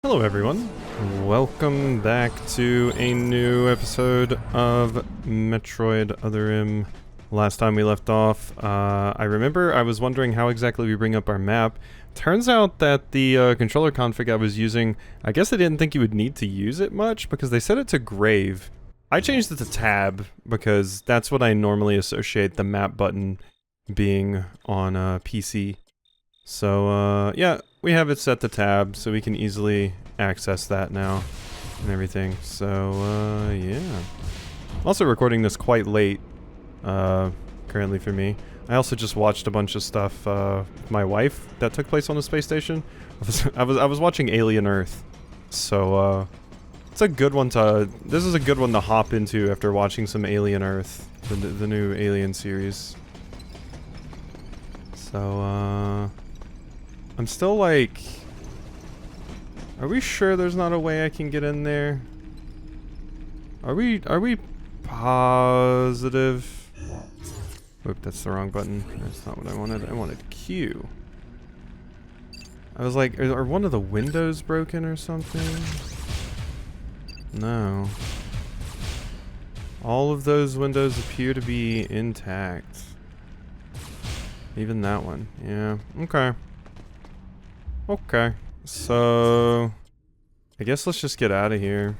Hello everyone, welcome back to a new episode of Metroid Other M. Last time we left off, I remember I was wondering how exactly we bring up our map. Turns out that the controller config I was using, I guess I didn't think you would need to use it much because they set it to grave. I changed it to tab because that's what I normally associate the map button being on PC. So, yeah, we have it set to tab, so we can easily access that now and everything. So, yeah. I'm also recording this quite late, currently for me. I also just watched a bunch of stuff, with my wife that took place on the space station. I was watching Alien Earth. So, it's a good one this is a good one to hop into after watching some Alien Earth, the new Alien series. So, I'm still like... Are we sure there's not a way I can get in there? Are we positive? Oop, that's the wrong button. That's not what I wanted. I wanted Q. I was like, are one of the windows broken or something? No. All of those windows appear to be intact. Even that one. Yeah, okay. Okay, so I guess let's just get out of here.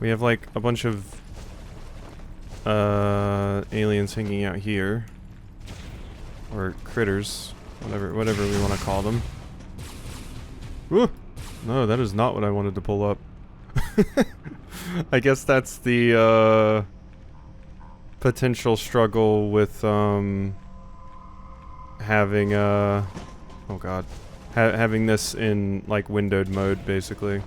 We have like a bunch of aliens hanging out here, or critters, whatever we want to call them. Ooh, no, that is not what I wanted to pull up. I guess that's the potential struggle with having oh god. Having this in, like, windowed mode, basically.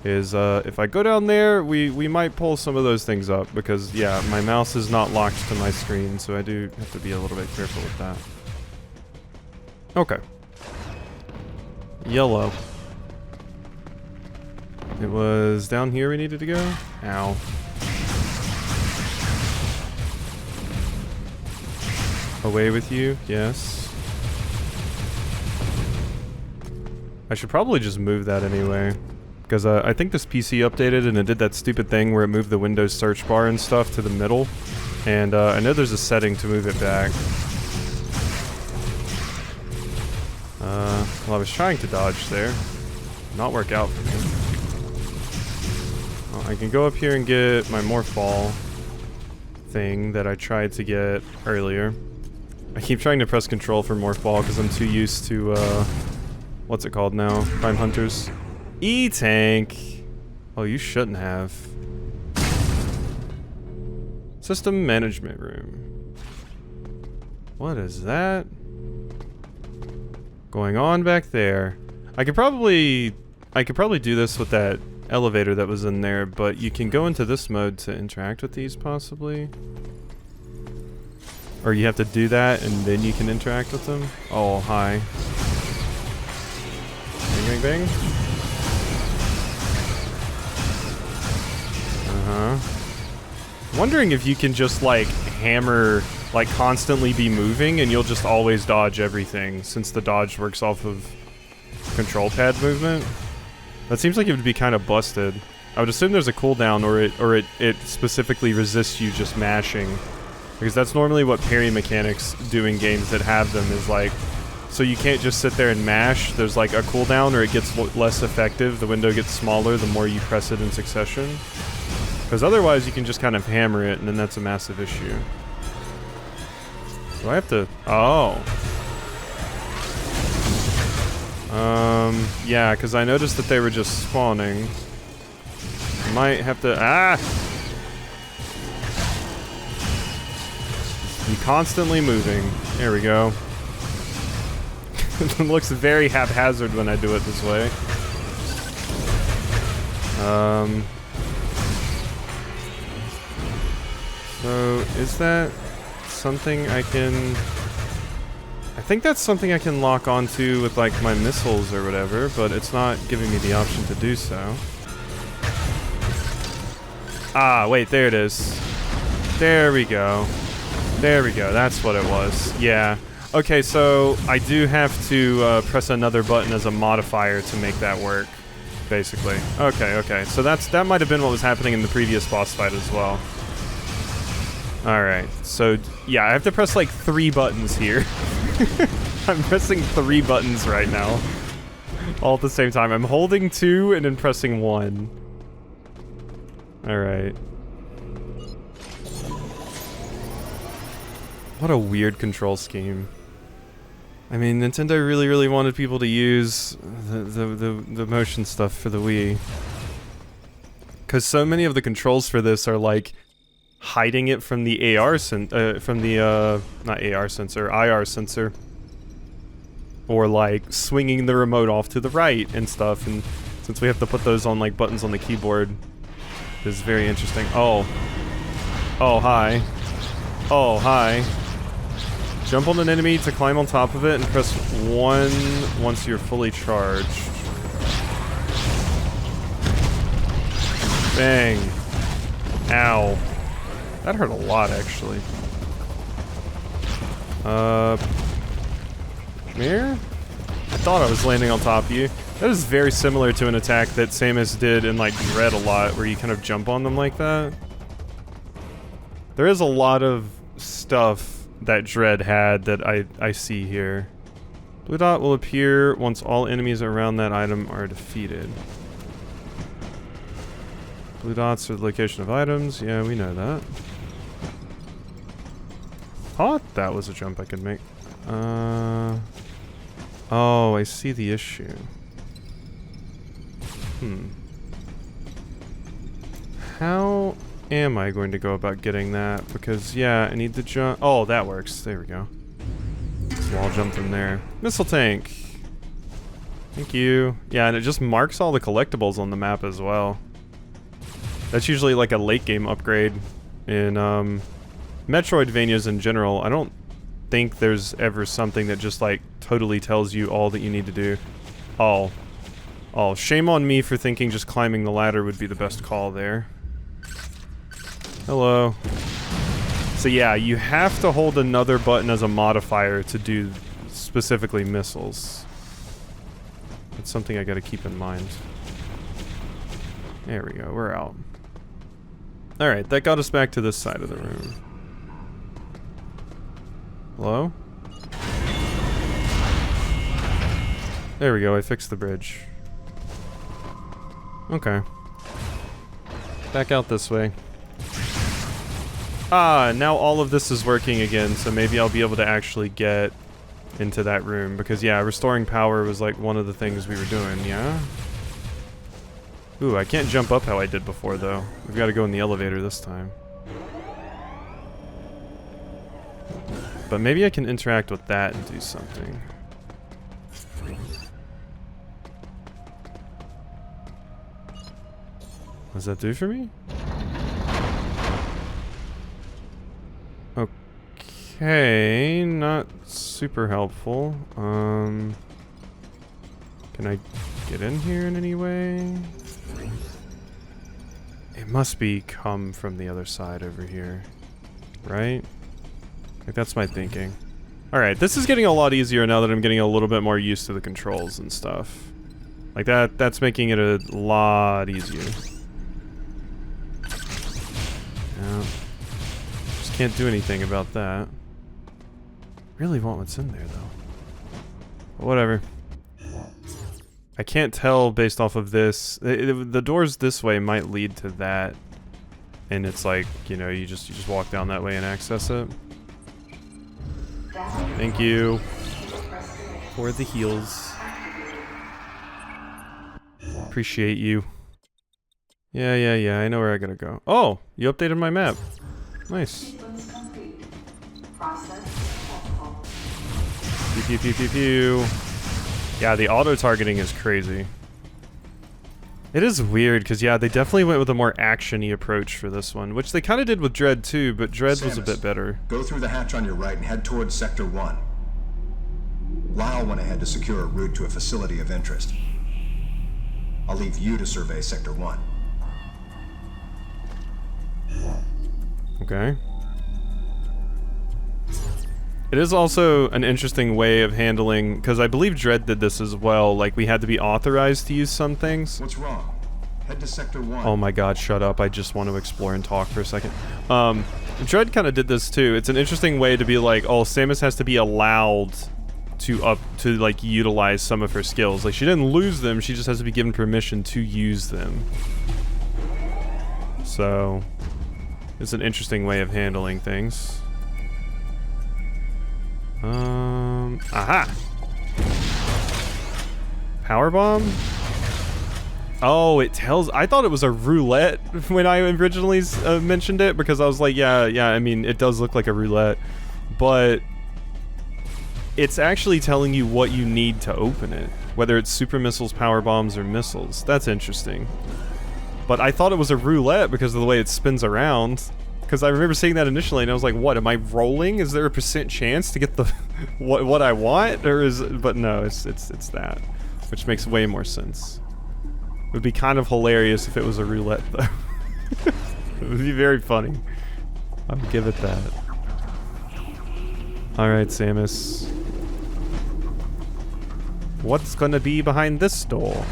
Is, if I go down there, we might pull some of those things up, because, yeah, my mouse is not locked to my screen, so I do have to be a little bit careful with that. Okay. Yellow. It was down here we needed to go? Ow. Away with you? Yes. I should probably just move that anyway, because I think this PC updated and it did that stupid thing where it moved the Windows search bar and stuff to the middle, and I know there's a setting to move it back. Well, I was trying to dodge there. Not work out for me. Well, I can go up here and get my morph ball thing that I tried to get earlier. I keep trying to press control for morph ball because I'm too used to, what's it called now? Prime Hunters. E-Tank! Oh, you shouldn't have. System Management Room. What is that? Going on back there. I could probably do this with that elevator that was in there, but you can go into this mode to interact with these, possibly? Or you have to do that and then you can interact with them? Oh, hi. Bang, bang, bang. Wondering if you can just, like, hammer, like, constantly be moving and you'll just always dodge everything, since the dodge works off of control pad movement. That seems like it would be kind of busted. I would assume there's a cooldown, or it specifically resists you just mashing. Because that's normally what parry mechanics do in games that have them, is like, so you can't just sit there and mash. There's like a cooldown, or it gets less effective. The window gets smaller the more you press it in succession. Because otherwise you can just kind of hammer it, and then that's a massive issue. Do I have to... Oh. Yeah, because I noticed that they were just spawning. I might have to... Ah! Be constantly moving. There we go. It looks very haphazard when I do it this way. So, is that something I can... I think that's something I can lock onto with, like, my missiles or whatever, but it's not giving me the option to do so. Ah, wait, there it is. There we go. There we go, that's what it was. Yeah. Okay, so I do have to press another button as a modifier to make that work, basically. Okay. So that might have been what was happening in the previous boss fight as well. Alright, so yeah, I have to press like 3 buttons here. I'm pressing 3 buttons right now. All at the same time. I'm holding 2 and then pressing 1. Alright. What a weird control scheme. I mean, Nintendo really wanted people to use the motion stuff for the Wii. Because so many of the controls for this are like hiding it from the not AR sensor, IR sensor. Or like swinging the remote off to the right and stuff, and since we have to put those on like buttons on the keyboard, it's very interesting. Oh, hi. Oh, hi. Jump on an enemy to climb on top of it and press 1 once you're fully charged. Bang. Ow. That hurt a lot, actually. Mirror? I thought I was landing on top of you. That is very similar to an attack that Samus did in, like, Dread a lot, where you kind of jump on them like that. There is a lot of stuff that Dread had that I see here. Blue dot will appear once all enemies around that item are defeated. Blue dots are the location of items. Yeah, we know that. Thought that was a jump I could make. Oh, I see the issue. How am I going to go about getting that? Because, yeah, I need to jump. Oh, that works. There we go. So I'll jump from there. Missile tank. Thank you. Yeah, and it just marks all the collectibles on the map as well. That's usually like a late game upgrade in Metroidvanias in general. I don't think there's ever something that just like totally tells you all that you need to do. Oh, shame on me for thinking just climbing the ladder would be the best call there. Hello. So yeah, you have to hold another button as a modifier to do specifically missiles. That's something I gotta keep in mind. There we go, we're out. Alright, that got us back to this side of the room. Hello? There we go, I fixed the bridge. Okay. Back out this way. Ah, now all of this is working again, so maybe I'll be able to actually get into that room. Because, yeah, restoring power was like one of the things we were doing, yeah? Ooh, I can't jump up how I did before, though. We've got to go in the elevator this time. But maybe I can interact with that and do something. What does that do for me? Okay, not super helpful. Can I get in here in any way? It must be come from the other side over here, right? Like, that's my thinking. Alright, this is getting a lot easier now that I'm getting a little bit more used to the controls and stuff. Like, that's making it a lot easier. Yeah. Just can't do anything about that. Really want what's in there, though. But whatever. I can't tell based off of this. The doors this way might lead to that. And it's like, you know, you just walk down that way and access it. Thank you for the heals. Appreciate you. Yeah, I know where I gotta go. Oh, you updated my map. Nice. Pew, pew, pew, pew, pew. Yeah, the auto-targeting is crazy. It is weird, because yeah, they definitely went with a more action-y approach for this one, which they kind of did with Dread too, but Dread was a bit better. Go through the hatch on your right and head towards Sector 1. Lyle went ahead to secure a route to a facility of interest. I'll leave you to survey Sector 1. Okay. It is also an interesting way of handling, because I believe Dread did this as well, like we had to be authorized to use some things. What's wrong? Head to Sector 1. Oh my god, shut up. I just want to explore and talk for a second. Dread kind of did this too. It's an interesting way to be like, oh, Samus has to be allowed to like utilize some of her skills. Like she didn't lose them, she just has to be given permission to use them. So it's an interesting way of handling things. Aha! Power bomb? Oh, it tells... I thought it was a roulette when I originally mentioned it, because I was like, yeah, I mean, it does look like a roulette. But it's actually telling you what you need to open it. Whether it's super missiles, power bombs, or missiles. That's interesting. But I thought it was a roulette because of the way it spins around. Because I remember seeing that initially, and I was like, what, am I rolling? Is there a % chance to get the... what I want? Or is... But no, it's that. Which makes way more sense. It would be kind of hilarious if it was a roulette, though. It would be very funny. I'll give it that. Alright, Samus. What's gonna be behind this door?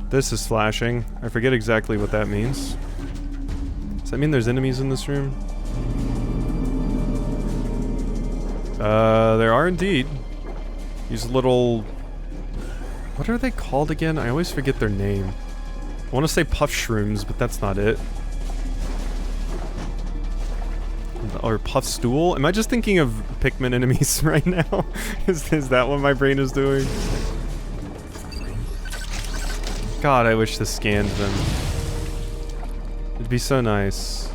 This is flashing. I forget exactly what that means. Does that mean there's enemies in this room? There are indeed. These little... What are they called again? I always forget their name. I want to say puff shrooms, but that's not it. Or puff stool? Am I just thinking of Pikmin enemies right now? Is that what my brain is doing? God, I wish this scanned them. It'd be so nice.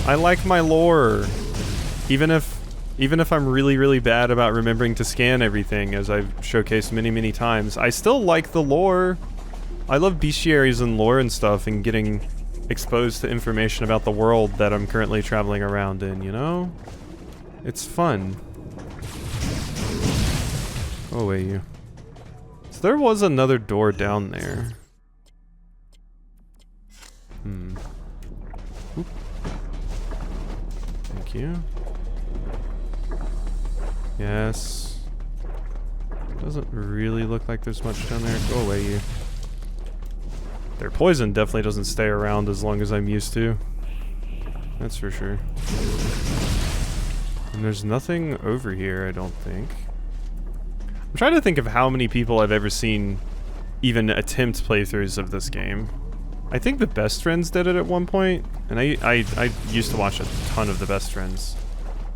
I like my lore. Even if I'm really bad about remembering to scan everything, as I've showcased many times, I still like the lore. I love bestiaries and lore and stuff, and getting exposed to information about the world that I'm currently traveling around in, you know? It's fun. Oh, wait, you. So there was another door down there. Oop. Thank you. Yes. Doesn't really look like there's much down there. Go away, you. Their poison definitely doesn't stay around as long as I'm used to. That's for sure. And there's nothing over here, I don't think. I'm trying to think of how many people I've ever seen even attempt playthroughs of this game. I think the Best Friends did it at one point, and I used to watch a ton of the Best Friends.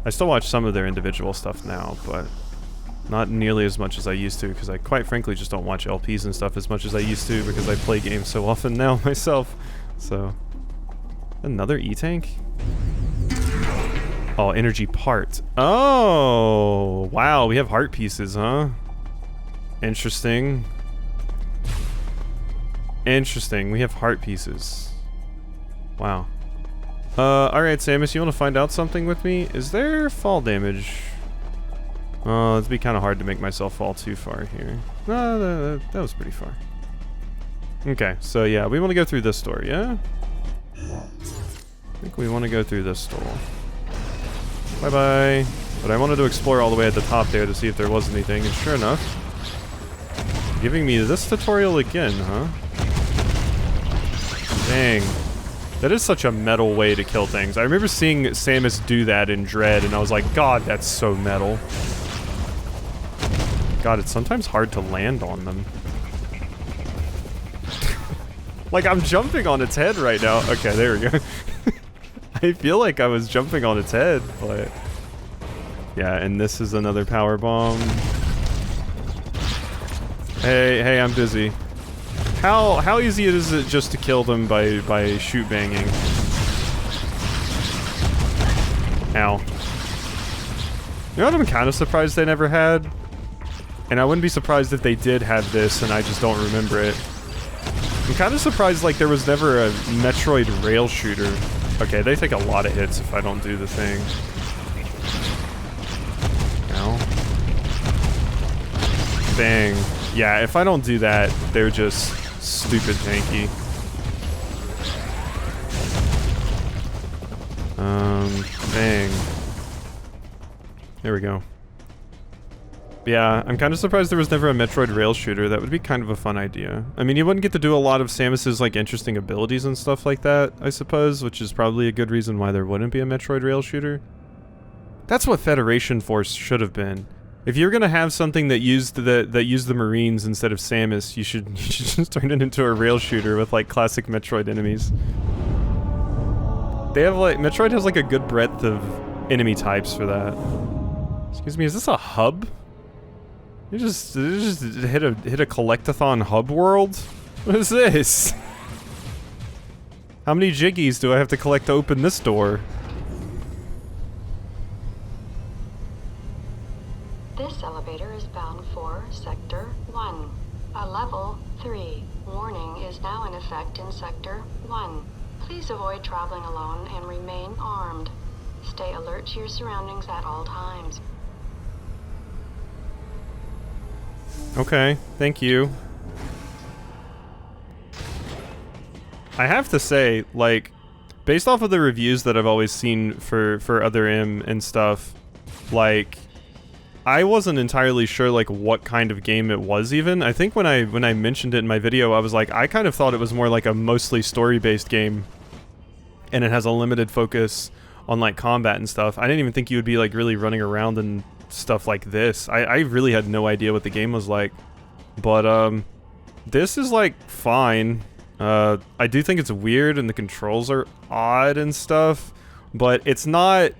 I still watch some of their individual stuff now, but not nearly as much as I used to, because I quite frankly just don't watch LPs and stuff as much as I used to, because I play games so often now myself. So, another E-Tank? Oh, energy part. Oh, wow, we have heart pieces, huh? Interesting. Interesting, we have heart pieces. Wow. Alright, Samus, you want to find out something with me? Is there fall damage? Oh, it'd be kind of hard to make myself fall too far here. No, that was pretty far. Okay, so yeah, we want to go through this door, yeah? I think we want to go through this door. Bye-bye. But I wanted to explore all the way at the top there to see if there was anything, and sure enough, giving me this tutorial again, huh? Dang. That is such a metal way to kill things. I remember seeing Samus do that in Dread, and I was like, God, that's so metal. God, it's sometimes hard to land on them. Like, I'm jumping on its head right now. Okay, there we go. I feel like I was jumping on its head, but... Yeah, and this is another power bomb. Hey, I'm busy. How easy is it just to kill them by shoot banging? Ow. You know what I'm kind of surprised they never had? And I wouldn't be surprised if they did have this and I just don't remember it. I'm kind of surprised like there was never a Metroid rail shooter. Okay, they take a lot of hits if I don't do the thing. Ow. Bang. Yeah, if I don't do that, they're just stupid tanky. Bang. There we go. Yeah, I'm kind of surprised there was never a Metroid rail shooter. That would be kind of a fun idea. I mean, you wouldn't get to do a lot of Samus's, like, interesting abilities and stuff like that, I suppose, which is probably a good reason why there wouldn't be a Metroid rail shooter. That's what Federation Force should have been. If you're gonna have something that used the Marines instead of Samus, you should just turn it into a rail shooter with, like, classic Metroid enemies. They have, like, Metroid has, like, a good breadth of enemy types for that. Excuse me, is this a hub? You just hit a collectathon hub world? What is this? How many jiggies do I have to collect to open this door? This elevator is bound for Sector 1. A level 3 warning is now in effect in Sector 1. Please avoid traveling alone and remain armed. Stay alert to your surroundings at all times. Okay, thank you. I have to say, like, based off of the reviews that I've always seen for Other M and stuff, like, I wasn't entirely sure, like, what kind of game it was even. I think when I mentioned it in my video, I was like, I kind of thought it was more like a mostly story-based game, and it has a limited focus on, like, combat and stuff. I didn't even think you would be, like, really running around and stuff like this. I really had no idea what the game was like. But, this is, like, fine. I do think it's weird and the controls are odd and stuff, but it's not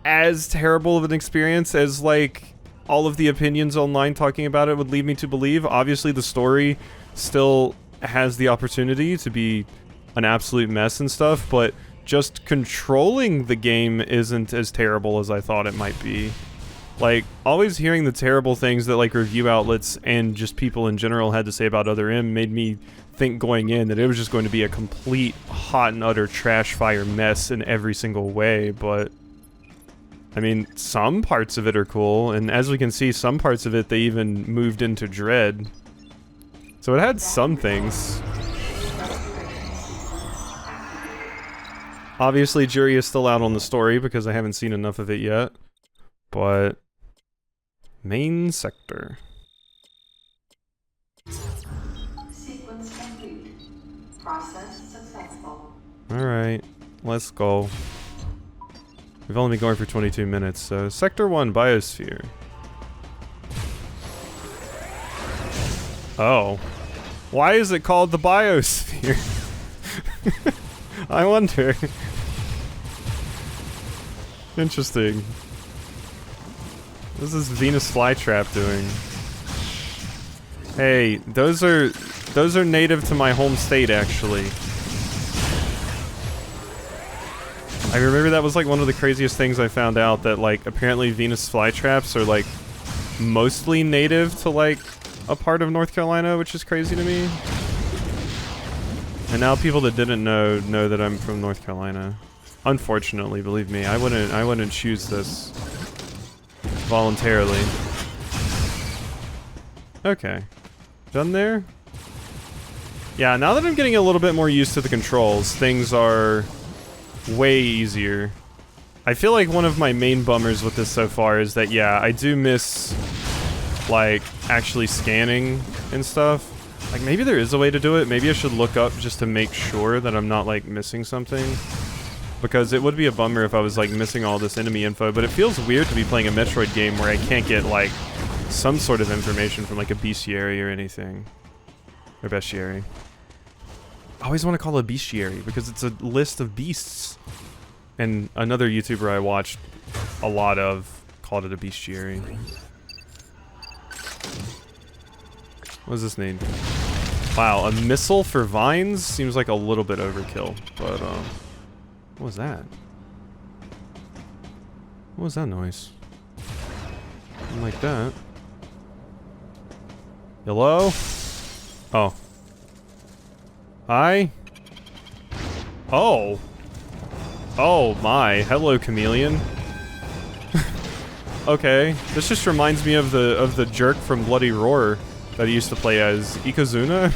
as terrible of an experience as, like, all of the opinions online talking about it would lead me to believe. Obviously, the story still has the opportunity to be an absolute mess and stuff, but just controlling the game isn't as terrible as I thought it might be. Like, always hearing the terrible things that, like, review outlets and just people in general had to say about Other M made me think going in that it was just going to be a complete hot and utter trash fire mess in every single way, but I mean, some parts of it are cool, and as we can see, some parts of it they even moved into Dread. So it had some things. Obviously, jury is still out on the story because I haven't seen enough of it yet. But main sector. Sequence complete. Process successful. Alright, let's go. We've only been going for 22 minutes, so Sector 1, Biosphere. Oh. Why is it called the Biosphere? I wonder. Interesting. What is this Venus flytrap doing? Hey, those are native to my home state, actually. I remember that was like one of the craziest things I found out, that like apparently Venus flytraps are like mostly native to like a part of North Carolina, which is crazy to me. And now people that didn't know that I'm from North Carolina. Unfortunately, believe me, I wouldn't choose this voluntarily. Okay. Done there? Yeah, now that I'm getting a little bit more used to the controls, things are way easier. I feel like one of my main bummers with this so far is that, yeah, I do miss, like, actually scanning and stuff. Like, maybe there is a way to do it. Maybe I should look up just to make sure that I'm not, like, missing something. Because it would be a bummer if I was, like, missing all this enemy info. But it feels weird to be playing a Metroid game where I can't get, like, some sort of information from, like, a bestiary or anything. Or bestiary. I always want to call it a bestiary because it's a list of beasts. And another YouTuber I watched a lot of called it a bestiary. What does this need? Wow, a missile for vines seems like a little bit overkill, but what was that? What was that noise? Didn't like that. Hello? Oh. Hi? Oh. Oh my. Hello, chameleon. Okay. This just reminds me of the jerk from Bloody Roar that he used to play as Ikazuna,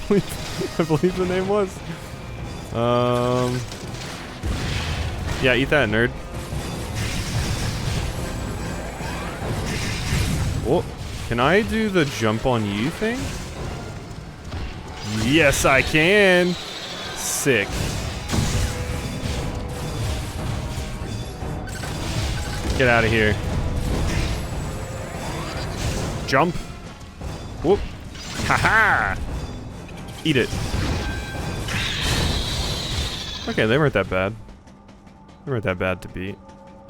I believe the name was. Yeah, eat that, nerd. Whoa. Can I do the jump on you thing? Yes, I can. Sick. Get out of here. Jump. Whoop. Haha. Eat it. Okay, they weren't that bad. They weren't that bad to beat.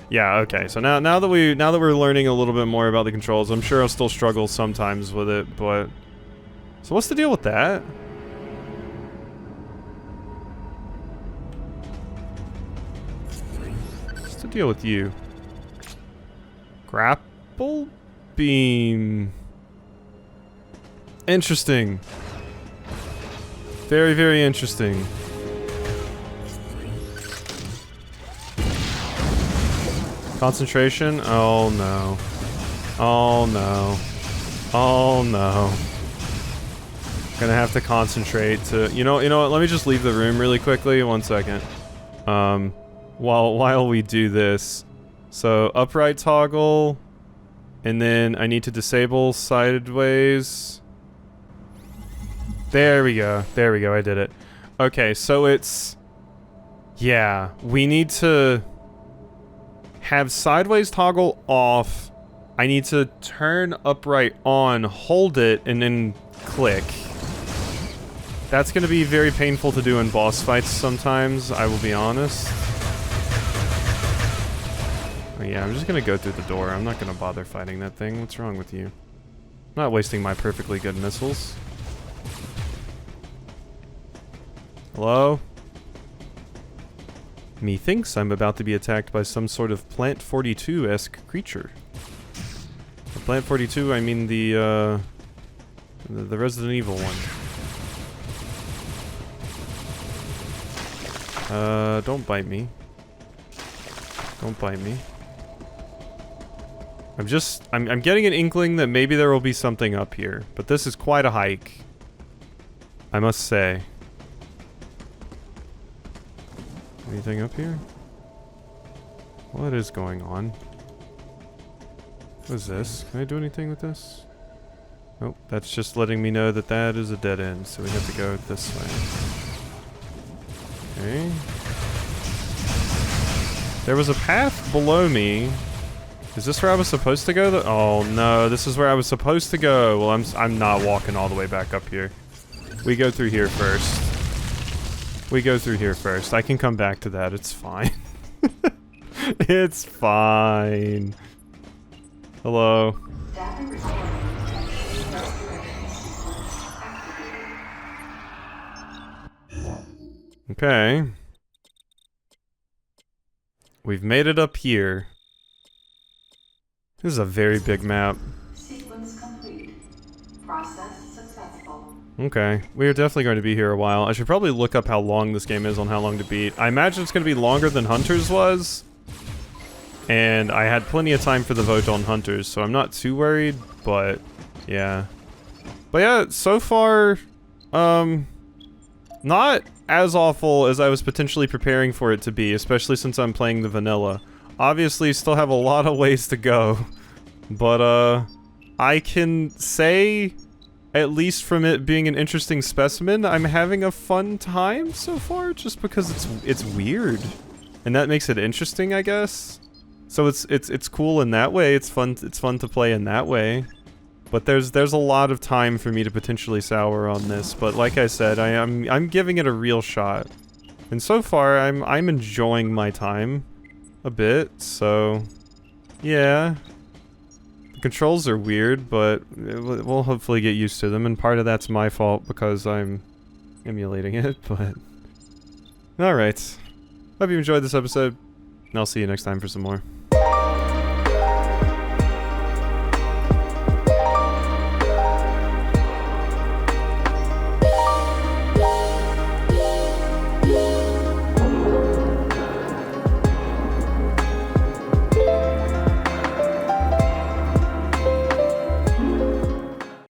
Yeah, okay. So now that we're learning a little bit more about the controls, I'm sure I'll still struggle sometimes with it, but so what's the deal with that? What's the deal with you? Grapple beam. Interesting. Very, very interesting. Concentration? Oh no. Oh no. Oh no. Gonna have to concentrate to, you know what, let me just leave the room really quickly, 1 second. While we do this. So, upright toggle, and then I need to disable sideways. There we go, I did it. Okay, so it's, yeah, we need to have sideways toggle off. I need to turn upright on, hold it, and then click. That's gonna be very painful to do in boss fights sometimes, I will be honest. Oh yeah, I'm just gonna go through the door. I'm not gonna bother fighting that thing. What's wrong with you? I'm not wasting my perfectly good missiles. Hello? Methinks I'm about to be attacked by some sort of Plant 42-esque creature. The Plant 42, I mean the Resident Evil one. Don't bite me. Don't bite me. I'm getting an inkling that maybe there will be something up here, but this is quite a hike, I must say. Anything up here? What is going on? What is this? Can I do anything with this? Nope, that's just letting me know that that is a dead end, so we have to go this way. Okay. There was a path below me. Is this where I was supposed to go? Oh no, this is where I was supposed to go. Well, I'm not walking all the way back up here. We go through here first. We go through here first. I can come back to that. It's fine. It's fine. Hello. Okay. We've made it up here. This is a very big map. Sequence complete. Process successful. Okay, we are definitely going to be here a while. I should probably look up how long this game is on how long to beat. I imagine it's going to be longer than Hunters was. And I had plenty of time for the vote on Hunters, so I'm not too worried, but yeah. But yeah, so far, not as awful as I was potentially preparing for it to be, especially since I'm playing the vanilla. Obviously, still have a lot of ways to go, but I can say, at least from it being an interesting specimen, I'm having a fun time so far, just because it's weird, and that makes it interesting, I guess. So it's cool in that way. It's fun to play in that way. But there's a lot of time for me to potentially sour on this. But like I said, I'm giving it a real shot, and so far I'm enjoying my time a bit. So yeah, the controls are weird, but we'll hopefully get used to them. And part of that's my fault because I'm emulating it. But all right, hope you enjoyed this episode, and I'll see you next time for some more.